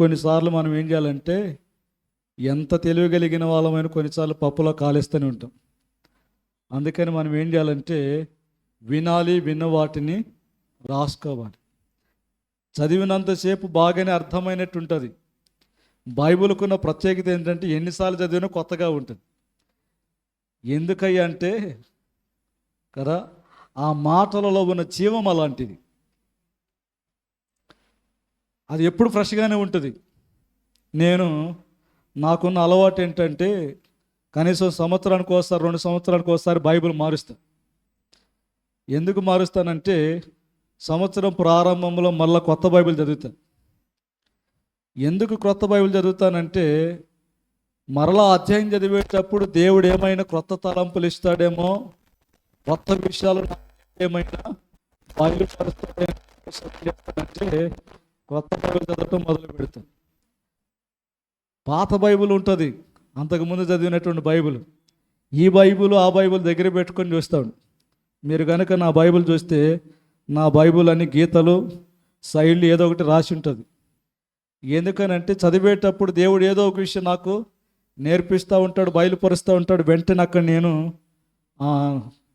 కొన్నిసార్లు మనం ఏం చేయాలంటే ఎంత తెలియగలిగిన వాళ్ళమైన కొన్నిసార్లు పప్పులో కాలేస్తూనే ఉంటాం. అందుకని మనం ఏం చేయాలంటే వినాలి, విన్న వాటిని రాసుకోవాలి. చదివినంతసేపు బాగానే అర్థమైనట్టు ఉంటుంది. బైబిల్కున్న ప్రత్యేకత ఏంటంటే ఎన్నిసార్లు చదివినా కొత్తగా ఉంటుంది. ఎందుకయ్యా అంటే కదా, ఆ మాటలలో ఉన్న జీవం అలాంటిది. అది ఎప్పుడు ఫ్రెష్గానే ఉంటుంది. నాకున్న అలవాటు ఏంటంటే కనీసం సంవత్సరానికి ఒకసారి 2 సంవత్సరానికి ఒకసారి బైబిల్ మారుస్తాను. ఎందుకు మారుస్తానంటే సంవత్సరం ప్రారంభంలో మళ్ళీ కొత్త బైబిల్ చదువుతాను. ఎందుకు కొత్త బైబిల్ చదువుతానంటే మరలా అధ్యాయం చదివేటప్పుడు దేవుడు ఏమైనా కొత్త తలంపులు ఇస్తాడేమో, కొత్త విషయాలు ఏమైనా బయలుపరుస్తాడంటే కొత్త బైబిల్ చదవటం మొదలు పెడతాను. పాత బైబిల్ ఉంటుంది, అంతకుముందు చదివినటువంటి బైబిల్. ఈ బైబిల్ ఆ బైబిల్ దగ్గర పెట్టుకొని చూస్తాడు. మీరు కనుక నా బైబిల్ చూస్తే నా బైబిల్ అన్ని గీతలు శైలి ఏదో ఒకటి రాసి ఉంటుంది. ఎందుకనంటే చదివేటప్పుడు దేవుడు ఏదో ఒక విషయం నాకు నేర్పిస్తూ ఉంటాడు, బయలుపరుస్తూ ఉంటాడు. వెంటనే అక్కడ నేను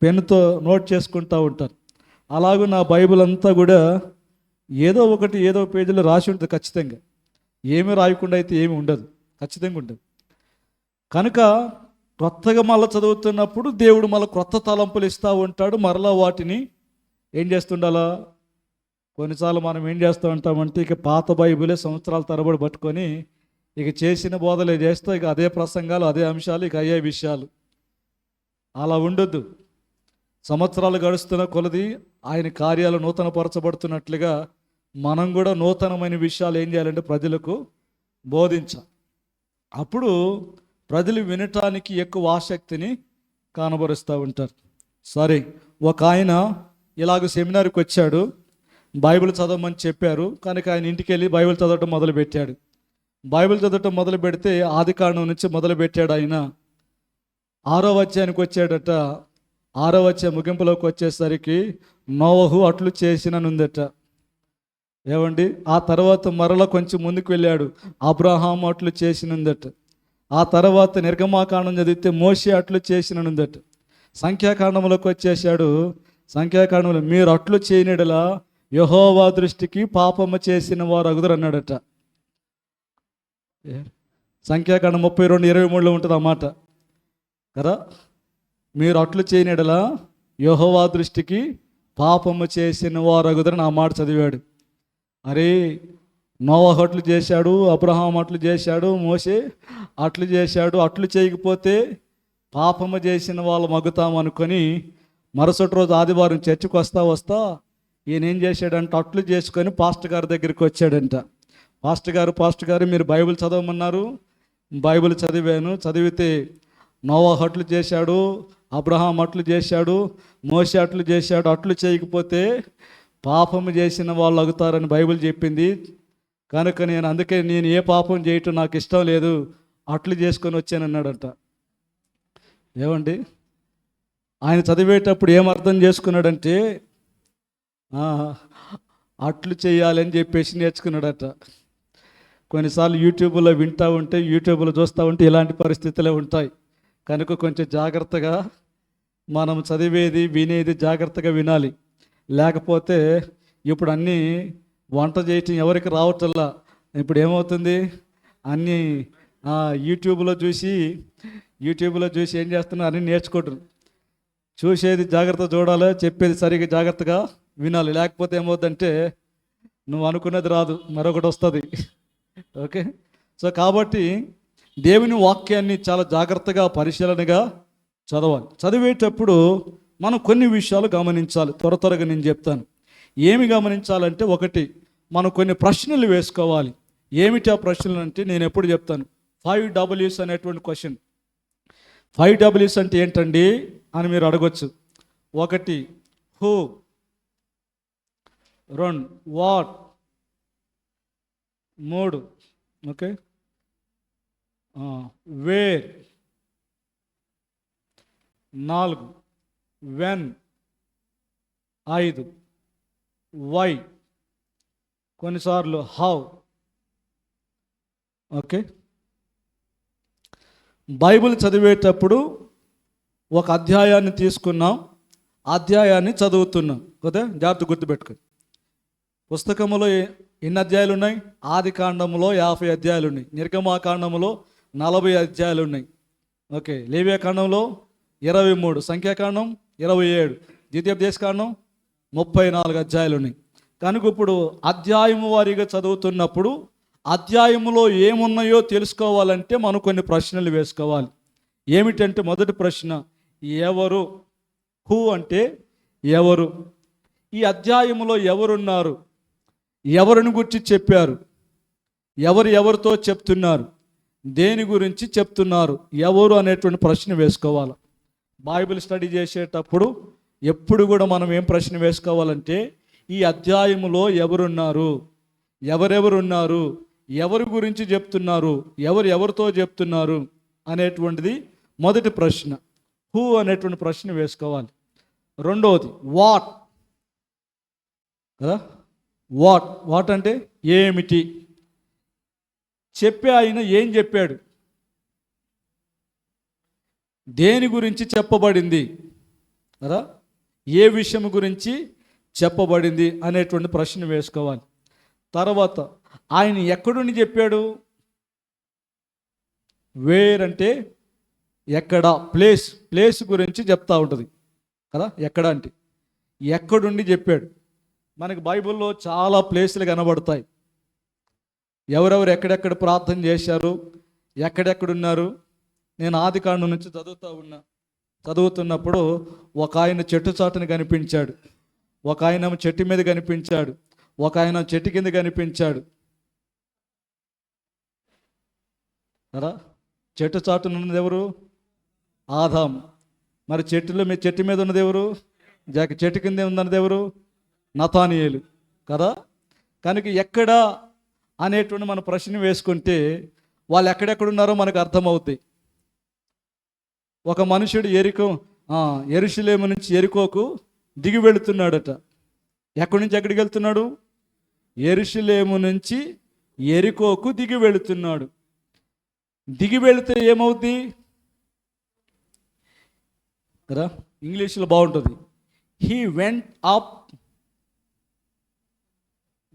పెన్నుతో నోట్ చేసుకుంటూ ఉంటాను. అలాగే నా బైబిల్ అంతా కూడా ఏదో పేజీలో రాసి ఉంటుంది. ఖచ్చితంగా ఏమీ రాయకుండా అయితే ఏమి ఉండదు, ఖచ్చితంగా ఉండదు. కనుక కొత్తగా మళ్ళీ చదువుతున్నప్పుడు దేవుడు మళ్ళీ కొత్త తలంపులు ఇస్తూ ఉంటాడు. మరలా వాటిని ఏం చేస్తుండాలా? కొన్నిసార్లు మనం ఏం చేస్తూ ఉంటామంటే ఇక పాత బైబిలే సంవత్సరాల తరబడి పట్టుకొని ఇక చేసిన బోధలే చేస్తూ ఇక అదే ప్రసంగాలు, అదే అంశాలు, ఇక అయ్యే విషయాలు. అలా ఉండొద్దు. సంవత్సరాలు గడుస్తున్న కొలది ఆయన కార్యాలు నూతనపరచబడుతున్నట్లుగా మనం కూడా నూతనమైన విషయాలు ఏం చేయాలంటే ప్రజలకు బోధించాలి. అప్పుడు ప్రజలు వినటానికి ఎక్కువ ఆసక్తిని కనబరుస్తూ ఉంటారు. సరే, ఒక ఆయన ఇలాగ సెమినార్కి వచ్చాడు, బైబిల్ చదవమని చెప్పారు. కనుక ఆయన ఇంటికి వెళ్ళి బైబిల్ చదవటం మొదలుపెట్టాడు. బైబిల్ చదవటం మొదలు పెడితే ఆదికాండం నుంచి మొదలు పెట్టాడు. ఆయన 6వ అధ్యాయానికి వచ్చాడట. 6వ అధ్యాయం ముగింపులోకి వచ్చేసరికి నోవహు అట్లు చేసిననుందట. ఏమండి, ఆ తర్వాత మరలా కొంచెం ముందుకు వెళ్ళాడు, అబ్రహాము అట్లు చేసినందట. ఆ తర్వాత నిర్గమాకాండం చదివితే మోషే అట్లు చేసిననుందట. సంఖ్యాకాండంలోకి వచ్చేసాడు. సంఖ్యాకాండంలో మీరు అట్లు చేయనిడలా యెహోవా దృష్టికి పాపము చేసిన వారు అగుదురు అన్నాడట. సంఖ్యాకాండం 32:23లో ఉంటుంది ఆ మాట కదా. మీరు అట్లు చేయనిడలా యెహోవా దృష్టికి పాపము చేసిన వారు అగుదురని ఆ మాట చదివాడు. అరే, నోవహు అట్లు చేశాడు, అబ్రహాం అట్లు చేశాడు, మోషే అట్లు చేశాడు. అట్లు చేయకపోతే పాపము చేసిన వాళ్ళు మగ్గుతాం అనుకొని మరుసటి రోజు ఆదివారం చర్చికి వస్తా ఈయన ఏం చేశాడంట, అట్లు చేసుకొని పాస్టర్ గారి దగ్గరికి వచ్చాడంట. పాస్టర్ గారు మీరు బైబిల్ చదవమన్నారు, బైబిల్ చదివాను. చదివితే నోవహు అట్లు చేశాడు, అబ్రహాం అట్లు చేశాడు, మోషే అట్లు చేశాడు. అట్లు చేయకపోతే పాపము చేసిన వాళ్ళు అగుతారని బైబిల్ చెప్పింది. కనుక అందుకే నేను ఏ పాపం చేయటం నాకు ఇష్టం లేదు, అట్లు చేసుకొని వచ్చానన్నాడంట. ఏమండి, ఆయన చదివేటప్పుడు ఏమర్థం చేసుకున్నాడంటే అట్లు చేయాలని చెప్పేసి నేర్చుకున్నాడట. కొన్నిసార్లు యూట్యూబ్లో వింటూ ఉంటే, యూట్యూబ్లో చూస్తూ ఉంటే ఇలాంటి పరిస్థితులే ఉంటాయి. కనుక కొంచెం జాగ్రత్తగా మనం చదివేది వినేది జాగ్రత్తగా వినాలి. లేకపోతే ఇప్పుడు అన్నీ వంట చేయటం ఎవరికి రావటల్లా. ఇప్పుడు ఏమవుతుంది, అన్నీ యూట్యూబ్లో చూసి ఏం చేస్తున్నా అన్నీ నేర్చుకుంటారు. చూసేది జాగ్రత్త చూడాలి, చెప్పేది సరిగ్గా జాగ్రత్తగా వినాలి. లేకపోతే ఏమవుతుందంటే నువ్వు అనుకున్నది రాదు, మరొకటి వస్తుంది. ఓకే, సో కాబట్టి దేవుని వాక్యాన్ని చాలా జాగ్రత్తగా పరిశీలనగా చదవాలి. చదివేటప్పుడు మనం కొన్ని విషయాలు గమనించాలి. త్వరగా నేను చెప్తాను. ఏమి గమనించాలంటే, ఒకటి, మనం కొన్ని ప్రశ్నలు వేసుకోవాలి. ఏమిటి ఆ ప్రశ్నలు అంటే నేను ఎప్పుడు చెప్తాను, 5Ws అనేటువంటి క్వశ్చన్. 5Ws అంటే ఏంటండి అని మీరు అడగొచ్చు. 1 who, 2 what, 3 okay where, 4 when, 5 why, కొన్నిసార్లు హౌ, ఓకే, బైబిల్ చదివేటప్పుడు ఒక అధ్యాయాన్ని తీసుకున్నాం, అధ్యాయాన్ని చదువుతున్నాం కదా, జాగ్రత్త గుర్తుపెట్టుకొని. పుస్తకంలో ఎన్ని అధ్యాయాలు ఉన్నాయి? ఆది కాండంలో 50 అధ్యాయాలు ఉన్నాయి, నిర్గమాకాండంలో 40 అధ్యాయాలు ఉన్నాయి. ఓకే, లేవియాకాండంలో 23, సంఖ్యాకాండం 27, ద్వితీయోపదేశకాండం 34 అధ్యాయాలు ఉన్నాయి. కనుక ఇప్పుడు అధ్యాయము వారీగా చదువుతున్నప్పుడు అధ్యాయములో ఏమున్నాయో తెలుసుకోవాలంటే మనం కొన్ని ప్రశ్నలు వేసుకోవాలి. ఏమిటంటే మొదటి ప్రశ్న, ఎవరు? హూ అంటే ఎవరు? ఈ అధ్యాయములో ఎవరున్నారు? ఎవరిని గురించి చెప్పారు? ఎవరితో చెప్తున్నారు? దేని గురించి చెప్తున్నారు? ఎవరు అనేటువంటి ప్రశ్న వేసుకోవాలి. బైబిల్ స్టడీ చేసేటప్పుడు ఎప్పుడు కూడా మనం ఏం ప్రశ్న వేసుకోవాలంటే, ఈ అధ్యాయములో ఎవరున్నారు, ఎవరెవరున్నారు, ఎవరి గురించి చెప్తున్నారు, ఎవరితో చెప్తున్నారు అనేటువంటిది మొదటి ప్రశ్న. హూ అనేటువంటి ప్రశ్న వేసుకోవాలి. రెండవది వాట్ కదా, వాట్ అంటే ఏమిటి? చెప్పే ఆయన ఏం చెప్పాడు, దేని గురించి చెప్పబడింది కదా, ఏ విషయం గురించి చెప్పబడింది అనేటువంటి ప్రశ్న వేసుకోవాలి. తర్వాత ఆయన ఎక్కడుండి చెప్పాడు? వేర్ అంటే ఎక్కడ, ప్లేస్ గురించి చెప్తా ఉంటుంది కదా. ఎక్కడ అంటే ఎక్కడుండి చెప్పాడు. మనకి బైబిల్లో చాలా ప్లేసులు కనబడతాయి. ఎవరెవరు ఎక్కడెక్కడ ప్రార్థన చేశారు, ఎక్కడెక్కడున్నారు. నేను ఆది కాండం నుంచి చదువుతున్నప్పుడు ఒక ఆయన చెట్టు చాటుని కనిపించాడు, ఒక ఆయన చెట్టు మీద కనిపించాడు, ఒక ఆయన చెట్టు కింద కనిపించాడు కదా. చెట్టు చాటున ఉన్నది ఎవరు? ఆదాం. మరి చెట్టు మీద ఉన్నది ఎవరు? చెట్టు కింద ఉన్నది ఎవరు? నతానియేలు కదా. కనుక ఎక్కడ అనేటువంటి మన ప్రశ్న వేసుకుంటే వాళ్ళు ఎక్కడెక్కడున్నారో మనకు అర్థమవుతాయి. ఒక మనుషుడు యెరూషలేము నుంచి యెరికోకు దిగి వెళుతున్నాడట. ఎక్కడి నుంచి ఎక్కడికి వెళ్తున్నాడు? యెరూషలేము నుంచి యెరికోకు దిగి వెళుతున్నాడు. దిగి వెళితే ఏమవుద్ది కదా, ఇంగ్లీష్లో బాగుంటుంది. He went up,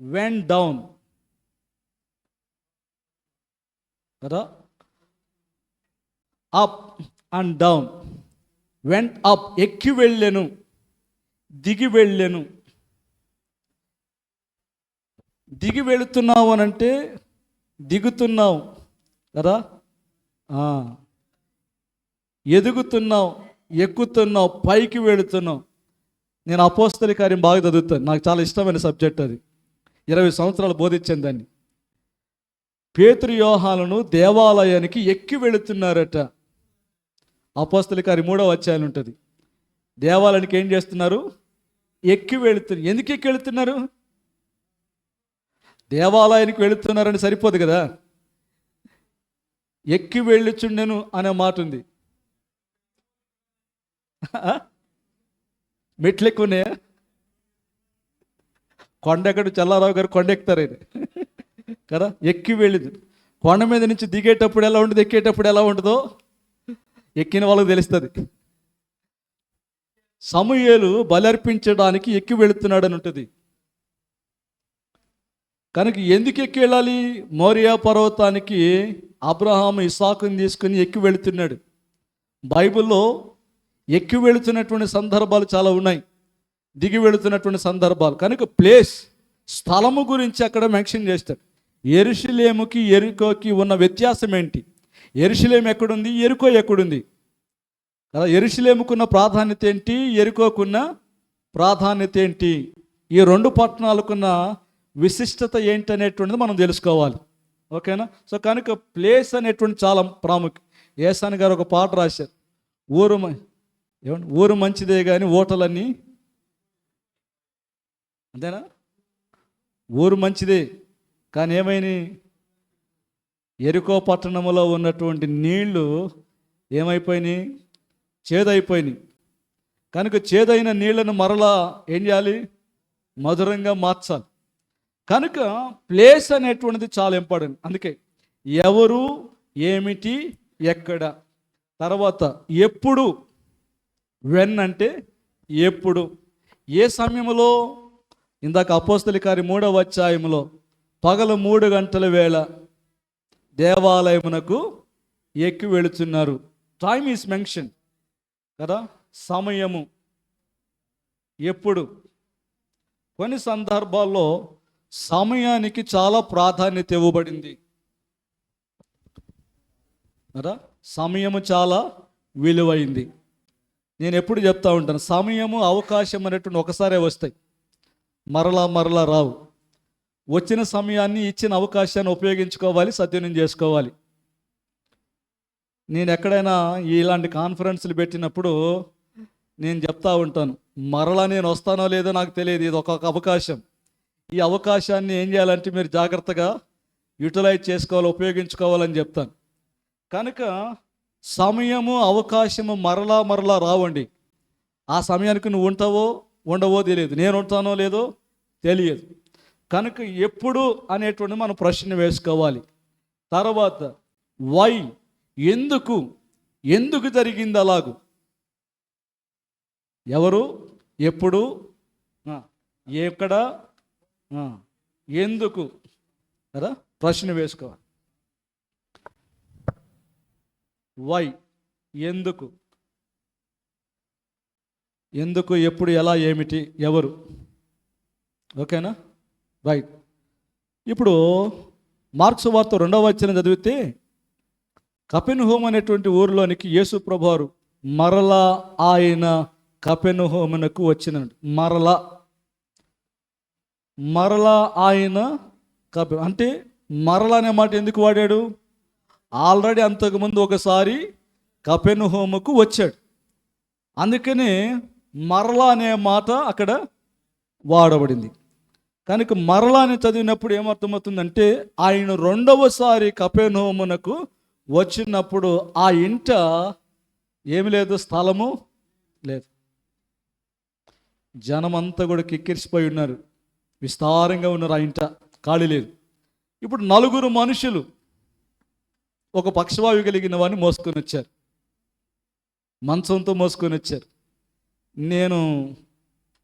went down కదా. Up and down. Went up ఎక్కి వెళ్ళెను, దిగి వెళ్ళెను. దిగి వెళుతున్నావు అనంటే దిగుతున్నావు కదా, ఎదుగుతున్నావు, ఎక్కుతున్నావు, పైకి వెళుతున్నావు. నేను అపోస్తల కార్యం బాగా చదువుతాను, నాకు చాలా ఇష్టమైన సబ్జెక్ట్ అది. 20 సంవత్సరాలు బోధించాను దాన్ని. పేతురు యోహానును దేవాలయానికి ఎక్కి వెళుతున్నారట. అపోస్తల కార్యం 3వ అధ్యాయం ఉంటుంది. దేవాలయానికి ఏం చేస్తున్నారు? ఎక్కి వెళుతున్నారు. ఎందుకు ఎక్కి వెళుతున్నారు? దేవాలయానికి వెళుతున్నారని సరిపోదు కదా, ఎక్కి వెళ్ళుచుండెను అనే మాట ఉంది. మెట్లు ఎక్కువనే. కొండెక్కడు చల్లారావు గారు కొండ ఎక్కుతారు ఆయన కదా. ఎక్కి వెళ్ళింది. కొండ మీద నుంచి దిగేటప్పుడు ఎలా ఉంటుంది, ఎక్కేటప్పుడు ఎలా ఉంటుందో ఎక్కిన వాళ్ళకి తెలుస్తుంది. సమూయేలు బలర్పించడానికి ఎక్కి వెళుతున్నాడని ఉంటుంది. కనుక ఎందుకు ఎక్కి వెళ్ళాలి? మోరియా పర్వతానికి అబ్రహాము ఇస్సాకుని తీసుకుని ఎక్కి వెళుతున్నాడు. బైబిల్లో ఎక్కి వెళుతున్నటువంటి సందర్భాలు చాలా ఉన్నాయి, దిగి వెళుతున్నటువంటి సందర్భాలు. కనుక స్థలము గురించి అక్కడ మెన్షన్ చేస్తాడు. యెరూషలేముకి యెరికోకి ఉన్న వ్యత్యాసం ఏంటి? యెరూషలేము ఎక్కడుంది, యెరికో ఎక్కడుంది కదా. యెరూషలేముకున్న ప్రాధాన్యత ఏంటి, యెరికోకున్న ప్రాధాన్యత ఏంటి, ఈ 2 పట్టణాలకున్న విశిష్టత ఏంటి అనేటువంటిది మనం తెలుసుకోవాలి. ఓకేనా. సో కనుక ప్లేస్ అనేటువంటి చాలా ప్రాముఖ్యం. ఏసాని గారు ఒక పాట రాశారు, ఊరు మంచిదే కానీ ఓటలన్నీ, అంతేనా? ఊరు మంచిదే కానీ ఏమైనా యెరికో పట్టణంలో ఉన్నటువంటి నీళ్లు ఏమైపోయినాయి? చేదైపోయినాయి. కనుక చేదైన నీళ్లను మరలా ఏం చేయాలి? మధురంగా మార్చాలి. కనుక ప్లేస్ అనేటువంటిది చాలా ఇంపార్టెంట్. అందుకే ఎవరు, ఏమిటి, ఎక్కడ. తర్వాత ఎప్పుడు, వెన్ అంటే ఎప్పుడు, ఏ సమయంలో. ఇందాక అపోస్తల కార్యం 3వ అధ్యాయంలో పగలు 3 గంటల వేళ దేవాలయమునకు ఎక్కి వెళుతున్నారు. టైమ్ ఈజ్ మెన్షన్ కదా, సమయము ఎప్పుడు. కొన్ని సందర్భాల్లో సమయానికి చాలా ప్రాధాన్యత ఇవ్వబడింది కదా, సమయము చాలా విలువైంది. నేను ఎప్పుడు చెప్తా ఉంటాను, సమయము అవకాశం అనేటువంటి ఒకసారే వస్తాయి, మరలా రావు. వచ్చిన సమయాన్ని, ఇచ్చిన అవకాశాన్ని ఉపయోగించుకోవాలి, సద్వినియోగం చేసుకోవాలి. నేను ఎక్కడైనా ఇలాంటి కాన్ఫరెన్స్లు పెట్టినప్పుడు నేను చెప్తా ఉంటాను, మరలా నేను వస్తానో లేదో నాకు తెలియదు, ఇది ఒక అవకాశం. ఈ అవకాశాన్ని ఏం చేయాలంటే మీరు జాగ్రత్తగా యూటిలైజ్ చేసుకోవాలి, ఉపయోగించుకోవాలని చెప్తాను. కనుక సమయము, అవకాశము మరలా రావండి. ఆ సమయానికి నువ్వు ఉంటావో ఉండవో తెలియదు, నేను ఉంటానో లేదో తెలియదు. కనుక ఎప్పుడు అనేటువంటి మనం ప్రశ్న వేసుకోవాలి. తర్వాత వై, ఎందుకు జరిగింది అలాగు. ఎవరు, ఎప్పుడు, ఎక్కడ, ఎందుకు కదా ప్రశ్న వేసుకోవాలి. వై, ఎందుకు, ఎప్పుడు, ఎలా, ఏమిటి, ఎవరు. ఓకేనా, రైట్. ఇప్పుడు మార్కు సువార్త 2వ అధ్యాయం చదివితే కపెర్నహూము అనేటువంటి ఊరిలోనికి యేసు ప్రభువారు మరలా ఆయన కపెర్నహూమునకు వచ్చినాడు. మరలా ఆయన అంటే మరలా అనే మాట ఎందుకు వాడాడు? ఆల్రెడీ అంతకుముందు ఒకసారి కపెర్నహూముకు వచ్చాడు, అందుకనే మరలా అనే మాట అక్కడ వాడబడింది. కనుక మరలా అని చదివినప్పుడు ఏమర్థమవుతుందంటే ఆయన 2వసారి కపెర్నహూమునకు వచ్చినప్పుడు ఆ ఇంట ఏమి లేదు, స్థలము లేదు, జనమంతా కూడా కిక్కిరిసిపోయి ఉన్నారు, విస్తారంగా ఉన్నారు, ఆ ఇంట ఖాళీ లేదు. ఇప్పుడు 4 మనుషులు ఒక పక్షవాయు కలిగిన వాడిని మోసుకొని వచ్చారు, మంచంతో మోసుకొని వచ్చారు. నేను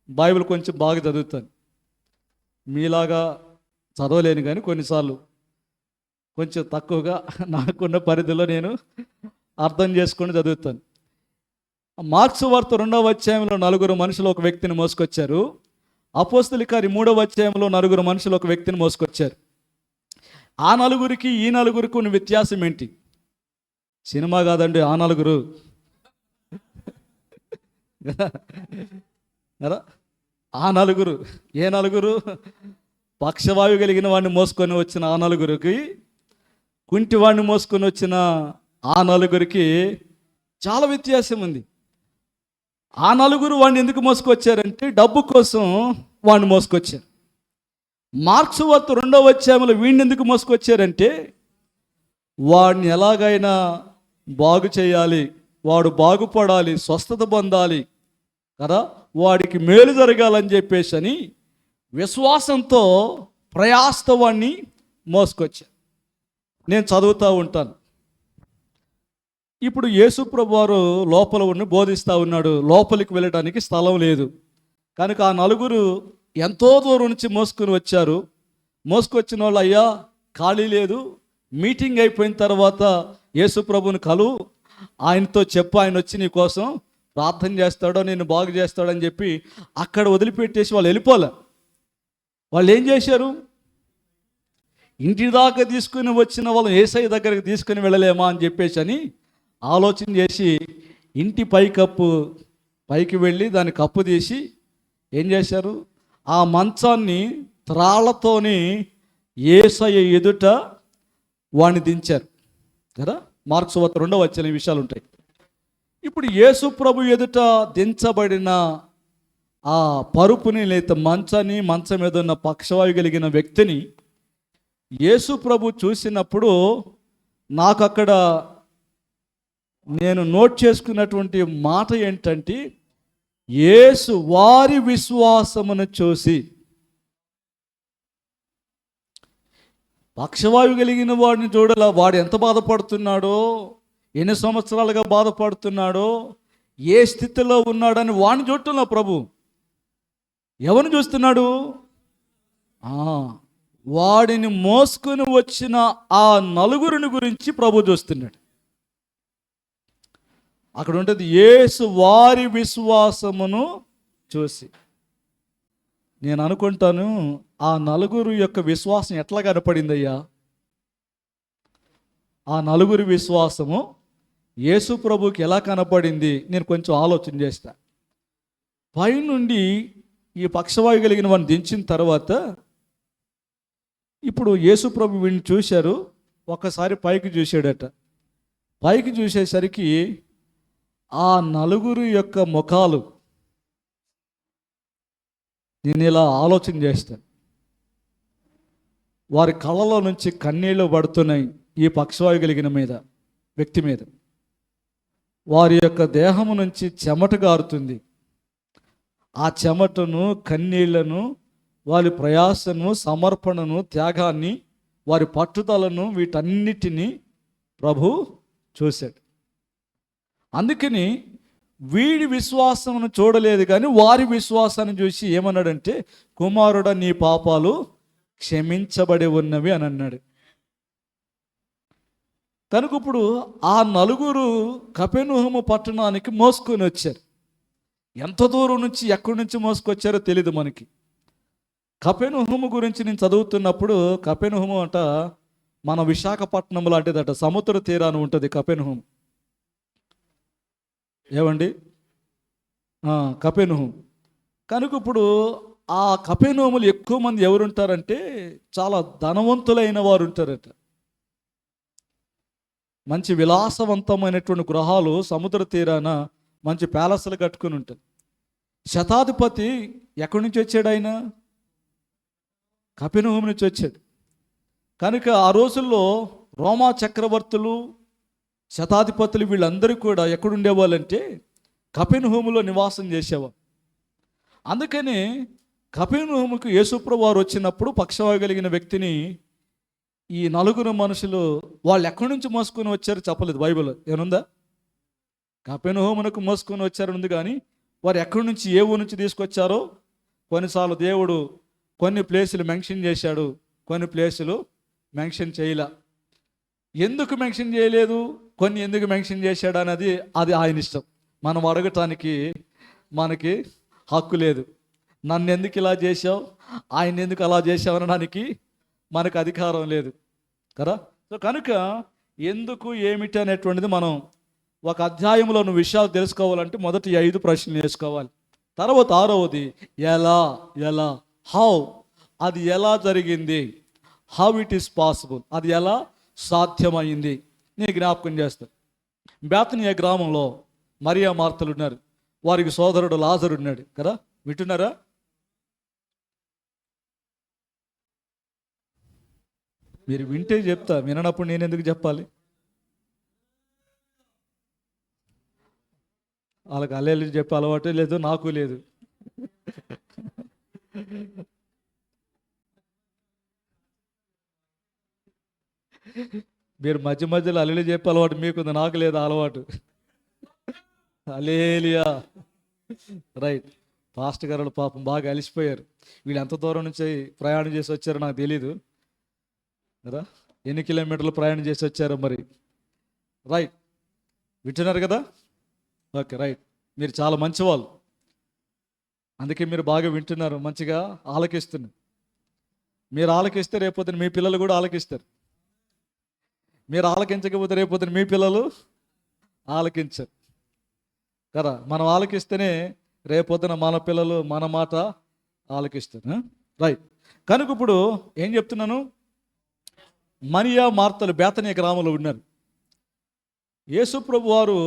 బైబిల్ కొంచెం బాగా చదువుతాను, మీలాగా చదవలేను, కానీ కొన్నిసార్లు కొంచెం తక్కువగా నాకున్న పరిధిలో నేను అర్థం చేసుకొని చదువుతాను. మార్కు సువార్త 2వ అధ్యాయంలో 4 మనుషులు ఒక వ్యక్తిని మోసుకొచ్చారు. అపోస్తల కార్యం 3వ అధ్యాయంలో 4 మనుషులు ఒక వ్యక్తిని మోసుకొచ్చారు. ఆ 4కి ఈ 4కి ఉన్న వ్యత్యాసం ఏంటి? సినిమా కాదండి, ఆ 4 కదా, ఆ 4 ఏ 4? పక్షవాయు కలిగిన వాడిని మోసుకొని వచ్చిన ఆ 4కి, కుంటి వాడిని మోసుకొని వచ్చిన ఆ 4కి చాలా వ్యత్యాసం ఉంది. ఆ 4 వాడిని ఎందుకు మోసుకొచ్చారంటే డబ్బు కోసం వాడిని మోసుకొచ్చారు. మార్కు సువార్త 2వ అధ్యాయంలో వీడిని ఎందుకు మోసుకొచ్చారంటే వాడిని ఎలాగైనా బాగు చేయాలి, వాడు బాగుపడాలి, స్వస్థత పొందాలి కదా, వాడికి మేలు జరగాలని చెప్పేసి అని విశ్వాసంతో ప్రయాసతో వాడిని మోసుకొచ్చారు. నేను చదువుతూ ఉంటాను. ఇప్పుడు యేసు ప్రభువారు లోపల ఉండి బోధిస్తూ ఉన్నాడు, లోపలికి వెళ్ళడానికి స్థలం లేదు. కనుక ఆ 4 ఎంతో దూరం నుంచి మోసుకొని వచ్చారు. మోసుకొచ్చిన వాళ్ళు, అయ్యా ఖాళీ లేదు, మీటింగ్ అయిపోయిన తర్వాత యేసు ప్రభుని కలువు, ఆయనతో చెప్పు, ఆయన వచ్చి నీ కోసం ప్రార్థన చేస్తాడో, నేను బాగు చేస్తాడని చెప్పి అక్కడ వదిలిపెట్టేసి వాళ్ళు వెళ్ళిపోలే. వాళ్ళు ఏం చేశారు? ఇంటి దాకా తీసుకుని వచ్చిన వాళ్ళు యేసయ్య దగ్గరికి తీసుకుని వెళ్ళలేమా అని చెప్పేసి అని ఆలోచన చేసి ఇంటి పైకి వెళ్ళి దాన్ని కప్పు తీసి ఏం చేశారు? ఆ మంచాన్ని త్రాళ్లతోని యేసయ్య ఎదుట వాడిని దించారు కదా. మార్కు సువార్త 2వ అధ్యాయం విషయాలు ఉంటాయి. ఇప్పుడు యేసు ప్రభు ఎదుట దించబడిన ఆ పరుపుని, లేదా మంచం మీద ఉన్న పక్షవాయు కలిగిన వ్యక్తిని యేసు ప్రభు చూసినప్పుడు నాకు అక్కడ నేను నోట్ చేసుకున్నటువంటి మాట ఏంటంటే, యేసు వారి విశ్వాసమును చూసి, పక్షవాయువు కలిగిన వాడిని చూడాల, వాడు ఎంత బాధపడుతున్నాడో, ఎన్ని సంవత్సరాలుగా బాధపడుతున్నాడో, ఏ స్థితిలో ఉన్నాడని వాడిని చూస్తున్నా ప్రభు. ఎవరిని చూస్తున్నాడు? వాడిని మోసుకొని వచ్చిన ఆ నలుగురిని గురించి ప్రభు చూస్తున్నాడు. అక్కడ ఉంటుంది, యేసు వారి విశ్వాసమును చూసి. నేను అనుకుంటాను, ఆ నలుగురు యొక్క విశ్వాసం ఎట్లా కనపడిందయ్యా? ఆ నలుగురి విశ్వాసము యేసు ప్రభుకి ఎలా కనపడింది? నేను కొంచెం ఆలోచన చేస్తా. పైనుండి ఈ పక్షవాయు కలిగిన వాడిని దించిన తర్వాత ఇప్పుడు యేసు ప్రభు వీడిని చూశారు, ఒక్కసారి పైకి చూశాడట. పైకి చూసేసరికి ఆ నలుగురు యొక్క ముఖాలు, నేను ఇలా ఆలోచన చేస్తాను, వారి కళ్ళలో నుంచి కన్నీళ్లు పడుతున్నాయి ఈ పక్షవాయు కలిగిన వ్యక్తి మీద. వారి యొక్క దేహము నుంచి చెమట గారుతుంది. ఆ చెమటను, కన్నీళ్లను, వారి ప్రయాసను, సమర్పణను, త్యాగాన్ని, వారి పట్టుదలను, వీటన్నిటినీ ప్రభు చూశాడు. అందుకని వీడి విశ్వాసమును చూడలేదు, కానీ వారి విశ్వాసాన్ని చూసి ఏమన్నాడంటే, కుమారుడా నీ పాపాలు క్షమించబడి ఉన్నవి అని అన్నాడు. కనుక ఇప్పుడు ఆ నలుగురు కపెర్నహూము పట్టణానికి మోసుకొని వచ్చారు. ఎంత దూరం నుంచి, ఎక్కడి నుంచి మోసుకొచ్చారో తెలీదు మనకి. కపెర్నహూము గురించి నేను చదువుతున్నప్పుడు, కపెర్నహూము అంట మన విశాఖపట్నం లాంటిదట, సముద్ర తీరాన్ని ఉంటుంది కపెర్నహూము. ఏమండి? కపెర్నహూము. కనుక ఇప్పుడు ఆ కపెర్నహూములు ఎక్కువ మంది ఎవరుంటారంటే, చాలా ధనవంతులైన వారు ఉంటారట. మంచి విలాసవంతమైనటువంటి గృహాలు సముద్ర తీరాన మంచి ప్యాలెస్లు కట్టుకుని ఉంటారు. శతాధిపతి ఎక్కడి నుంచి వచ్చాడు? ఆయన కపెర్నహూము నుంచి వచ్చాడు. కనుక ఆ రోజుల్లో రోమా చక్రవర్తులు, శతాధిపతులు వీళ్ళందరూ కూడా ఎక్కడుండేవాళ్ళంటే కపెర్నహూములో నివాసం చేసేవారు. అందుకని కపెర్నహూముకు యేసుప్రభువు వారు వచ్చినప్పుడు పక్షవాయు కలిగిన వ్యక్తిని ఈ నలుగురు మనుషులు వాళ్ళు ఎక్కడి నుంచి మోసుకొని వచ్చారు చెప్పలేదు బైబిల్. ఏముందా? కపెర్నహూమునకు మోసుకొని వచ్చారని ఉంది, కానీ వారు ఎక్కడి నుంచి, ఏ ఊరు నుంచి తీసుకొచ్చారో కొన్నిసార్లు దేవుడు కొన్ని ప్లేసులు మెన్షన్ చేశాడు, కొన్ని ప్లేసులు మెన్షన్ చేయలే. ఎందుకు మెన్షన్ చేయలేదు, కొన్ని ఎందుకు మెన్షన్ చేశాడు అనేది అది ఆయన ఇష్టం. మనం అడగటానికి మనకి హక్కు లేదు. నన్ను ఎందుకు ఇలా చేశావు, ఆయన ఎందుకు అలా చేశావు అనడానికి మనకు అధికారం లేదు కదా. సో కనుక ఎందుకు, ఏమిటి అనేటువంటిది మనం ఒక అధ్యాయంలో విషయాలు తెలుసుకోవాలంటే మొదటి 5 ప్రశ్నలు వేసుకోవాలి. తర్వాత 6వది ఎలా, ఎలా, హౌ, అది ఎలా జరిగింది, హౌ ఇట్ ఈస్ పాసిబుల్, అది ఎలా సాధ్యమైంది. నేను జ్ఞాపకం చేస్తాను. బేతనియా గ్రామంలో మరియా మార్తలు ఉన్నారు, వారికి సోదరుడు లాజరు ఉన్నాడు కదా. వింటున్నారా? మీరు వింటే చెప్తా, విననప్పుడు నేను ఎందుకు చెప్పాలి? వాళ్ళకి అల్లెలు చెప్పే అలవాటు లేదు, నాకు లేదు. మీరు మధ్య మధ్యలో అల్లెలు చెప్పే అలవాటు మీకుంది, నాకు లేదు అలవాటు. హల్లెలూయా. రైట్. పాస్టర్ గారు పాపం బాగా అలిసిపోయారు. వీళ్ళు ఎంత దూరం నుంచి ప్రయాణం చేసి వచ్చారో నాకు తెలీదు కదా. ఎన్ని కిలోమీటర్లు ప్రయాణం చేసి వచ్చారో మరి. రైట్. వింటున్నారు కదా? Okay, right. మీరు చాలా మంచివాళ్ళు, అందుకే మీరు బాగా వింటున్నారు, మంచిగా ఆలకిస్తున్నారు. మీరు ఆలకిస్తే రేపొద్దున మీ పిల్లలు కూడా ఆలకిస్తారు. మీరు ఆలకించకపోతే రేపొద్దున మీ పిల్లలు ఆలకించరు కదా. మనం ఆలకిస్తేనే రేపొద్దున మన పిల్లలు మన మాట ఆలకిస్తారు. రైట్. కనుక ఇప్పుడు ఏం చెప్తున్నాను, మరియా మార్తలు బేతనియా గ్రామంలో ఉన్నారు. యేసు ప్రభు వారు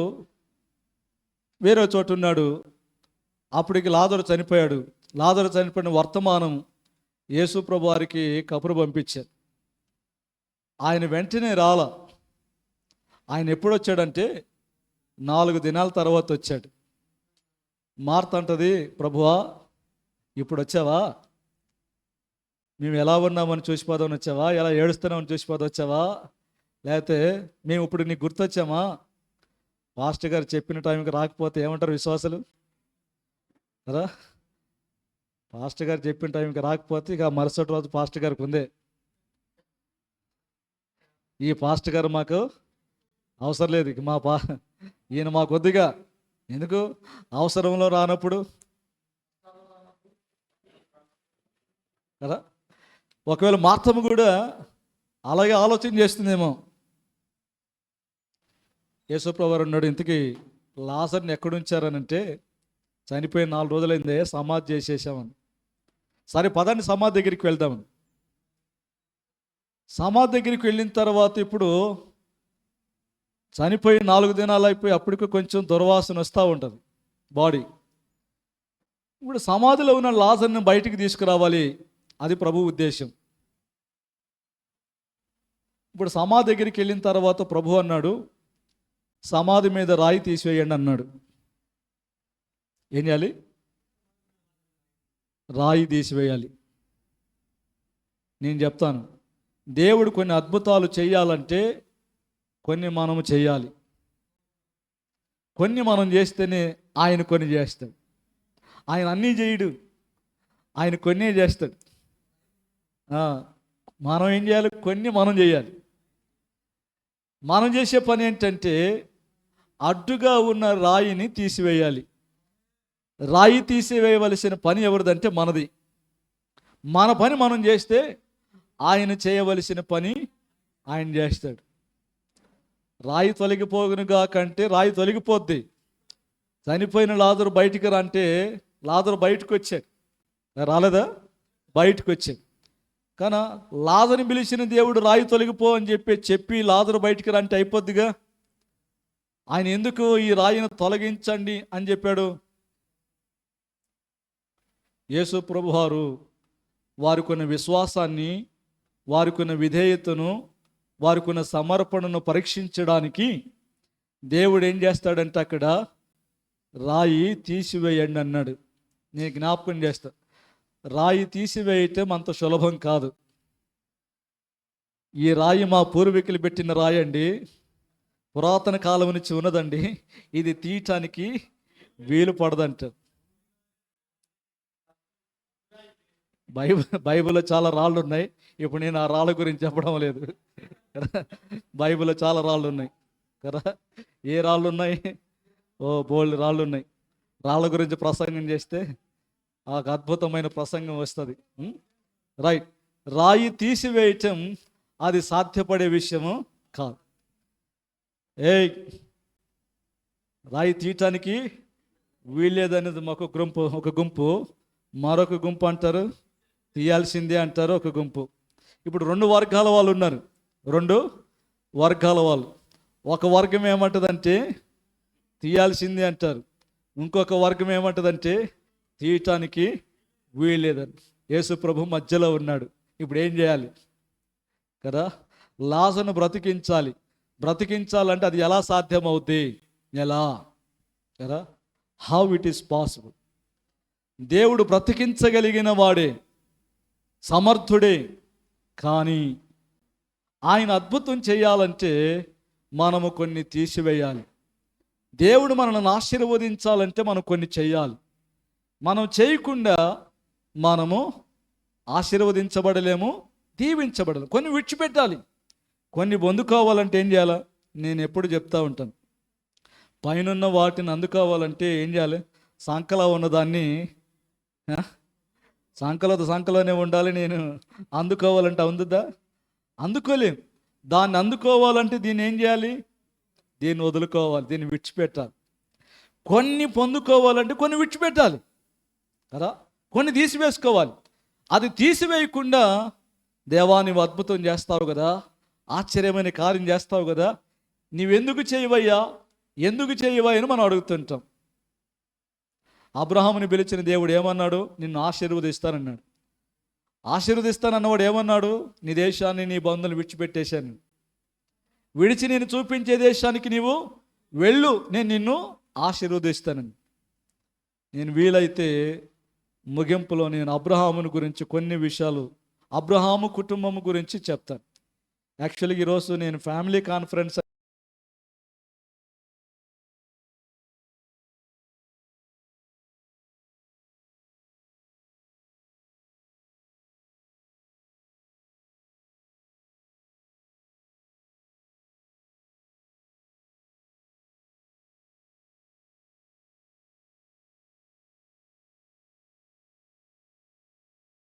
వేరే చోటు ఉన్నాడు. అప్పటికి లాజరు చనిపోయాడు. లాజరు చనిపోయిన వర్తమానం యేసు ప్రభు వారికి కబురు పంపించారు. ఆయన వెంటనే రాల. ఆయన ఎప్పుడు వచ్చాడంటే 4 దినాల తర్వాత వచ్చాడు. మార్త అంటది, ప్రభువా ఇప్పుడు వచ్చావా? మేము ఎలా ఉన్నామని చూసిపోదామని వచ్చావా, ఎలా ఏడుస్తున్నామని చూసిపోదాం వచ్చావా, లేకపోతే మేము ఇప్పుడు నీకు గుర్తొచ్చామా? పాస్టర్ గారు చెప్పిన టైంకి రాకపోతే ఏమంటారు విశ్వాసులు కదా? పాస్టర్ గారు చెప్పిన టైంకి రాకపోతే ఇక మరుసటి రోజు పాస్టర్ గారికి ఉందే, ఈ పాస్టర్ గారు మాకు అవసరం లేదు, ఇక ఈయన మాకు కొద్దిగా ఎందుకు అవసరంలో రానప్పుడు కదా. ఒకవేళ మార్తమ్మ కూడా అలాగే ఆలోచన చేస్తుందేమో. యేసుప్రభు వారు అన్నాడు, ఇంతకీ లాజర్ని ఎక్కడుంచారనంటే చనిపోయిన 4 రోజులైందే, సమాధి చేసేసామని. సరే పదండి సమాధి దగ్గరికి వెళ్దామని. సమాధి దగ్గరికి వెళ్ళిన తర్వాత ఇప్పుడు చనిపోయి 4 దినాలు అయిపోయి అప్పటికి కొంచెం దుర్వాసన వస్తూ ఉంటుంది బాడీ. ఇప్పుడు సమాధిలో ఉన్న లాజర్ని బయటికి తీసుకురావాలి, అది ప్రభు ఉద్దేశం. ఇప్పుడు సమాధి దగ్గరికి వెళ్ళిన తర్వాత ప్రభు అన్నాడు, సమాధి మీద రాయి తీసివేయండి అన్నాడు. ఏం చేయాలి? రాయి తీసివేయాలి. నేను చెప్తాను, దేవుడు కొన్ని అద్భుతాలు చేయాలంటే కొన్ని మనము చేయాలి. కొన్ని మనం చేస్తేనే ఆయన కొన్ని చేస్తాడు. ఆయన అన్నీ చేయడు, ఆయన కొన్నే చేస్తాడు. మనం ఏం చేయాలి? కొన్ని మనం చేయాలి. మనం చేసే పని ఏంటంటే అడ్డుగా ఉన్న రాయిని తీసివేయాలి. రాయి తీసివేయవలసిన పని ఎవరిదంటే మనది. మన పని మనం చేస్తే ఆయన చేయవలసిన పని ఆయన చేస్తాడు. రాయి తొలగిపోగునుగా కంటే రాయి తొలగిపోద్ది. చనిపోయిన లాజరు బయటికి రంటే లాజరు బయటకు వచ్చాడు, రాలేదా? బయటకు వచ్చాడు. కానీ లాజరుని పిలిచిన దేవుడు రాయి తొలగిపో అని చెప్పి లాజరు బయటికి రంటే అయిపోద్దిగా. ఆయన ఎందుకు ఈ రాయిని తొలగించండి అని చెప్పాడు? యేసు ప్రభువారు వారికి ఉన్న విశ్వాసాన్ని, వారికి ఉన్న విధేయతను, వారికి ఉన్న సమర్పణను పరీక్షించడానికి దేవుడు ఏం చేస్తాడంటే అక్కడ రాయి తీసివేయండి అన్నాడు. నేను జ్ఞాపకం చేస్తా, రాయి తీసివేయటం అంత సులభం కాదు. ఈ రాయి మా పూర్వీకులు పెట్టిన రాయి అండి, పురాతన కాలం నుంచి ఉన్నదండి, ఇది తీయటానికి వీలు పడదంట. బైబిల్లో చాలా రాళ్ళు ఉన్నాయి. ఇప్పుడు నేను ఆ రాళ్ళ గురించి చెప్పడం లేదు. బైబిల్లో చాలా రాళ్ళు ఉన్నాయి కదా. ఏ రాళ్ళు ఉన్నాయి? బోల్డ్ రాళ్ళు ఉన్నాయి. రాళ్ళ గురించి ప్రసంగం చేస్తే ఆ అద్భుతమైన ప్రసంగం వస్తుంది. రైట్. రాయి తీసివేయటం అది సాధ్యపడే విషయము కాదు. రాయి తీయటానికి వీల్లేదనేది ఒక గుంపు, మరొక గుంపు అంటారు తీయాల్సిందే అంటారు ఒక గుంపు. ఇప్పుడు 2 వర్గాల వాళ్ళు ఉన్నారు. 2 వర్గాల వాళ్ళు. ఒక వర్గం ఏమంటుందంటే తీయాల్సిందే అంటారు, ఇంకొక వర్గం ఏమంటుందంటే తీయటానికి వీల్లేదని. యేసు ప్రభు మధ్యలో ఉన్నాడు. ఇప్పుడు ఏం చేయాలి కదా? లాజరును బ్రతికించాలంటే అది ఎలా సాధ్యమవుతుంది? ఎలా కదా? How it is possible? దేవుడు బ్రతికించగలిగిన వాడే, సమర్థుడే. కానీ ఆయన అద్భుతం చేయాలంటే మనము కొన్ని తీసివేయాలి. దేవుడు మనల్ని ఆశీర్వదించాలంటే మనం కొన్ని చేయాలి. మనం చేయకుండా మనము ఆశీర్వదించబడలేము, దీవించబడలేము. కొన్ని విడిచిపెట్టాలి. కొన్ని పొందుకోవాలంటే ఏం చేయాలా? నేను ఎప్పుడు చెప్తా ఉంటాను, పైనున్న వాటిని అందుకోవాలంటే ఏం చేయాలి? సంకలో ఉన్నదాన్ని సంకలోనే ఉండాలి. నేను అందుకోవాలంటే అందుద్దా? అందుకోలేం. దాన్ని అందుకోవాలంటే దీన్ని ఏం చేయాలి? దీన్ని వదులుకోవాలి, దీన్ని విడిచిపెట్టాలి. కొన్ని పొందుకోవాలంటే కొన్ని విడిచిపెట్టాలి కదా. కొన్ని తీసివేసుకోవాలి. అది తీసివేయకుండా దేవా నీవు అద్భుతం చేస్తావు కదా, ఆశ్చర్యమైన కార్యం చేస్తావు కదా, నీవెందుకు చేయవయ్యా, ఎందుకు చేయవా అని మనం అడుగుతుంటాం. అబ్రహాముని పిలిచిన దేవుడు ఏమన్నాడు? నిన్ను ఆశీర్వదిస్తానన్నాడు. ఆశీర్వదిస్తానన్నవాడు ఏమన్నాడు? నీ దేశాన్ని, నీ బంధువులు విడిచిపెట్టేశాను, విడిచి నేను చూపించే దేశానికి నీవు వెళ్ళు, నేను నిన్ను ఆశీర్వదిస్తానని. నేను వీలైతే ముగింపులో నేను అబ్రహాముని గురించి కొన్ని విషయాలు అబ్రహాము కుటుంబం గురించి చెప్తాను. యాక్చువల్గా ఈరోజు నేను ఫ్యామిలీ కాన్ఫరెన్స్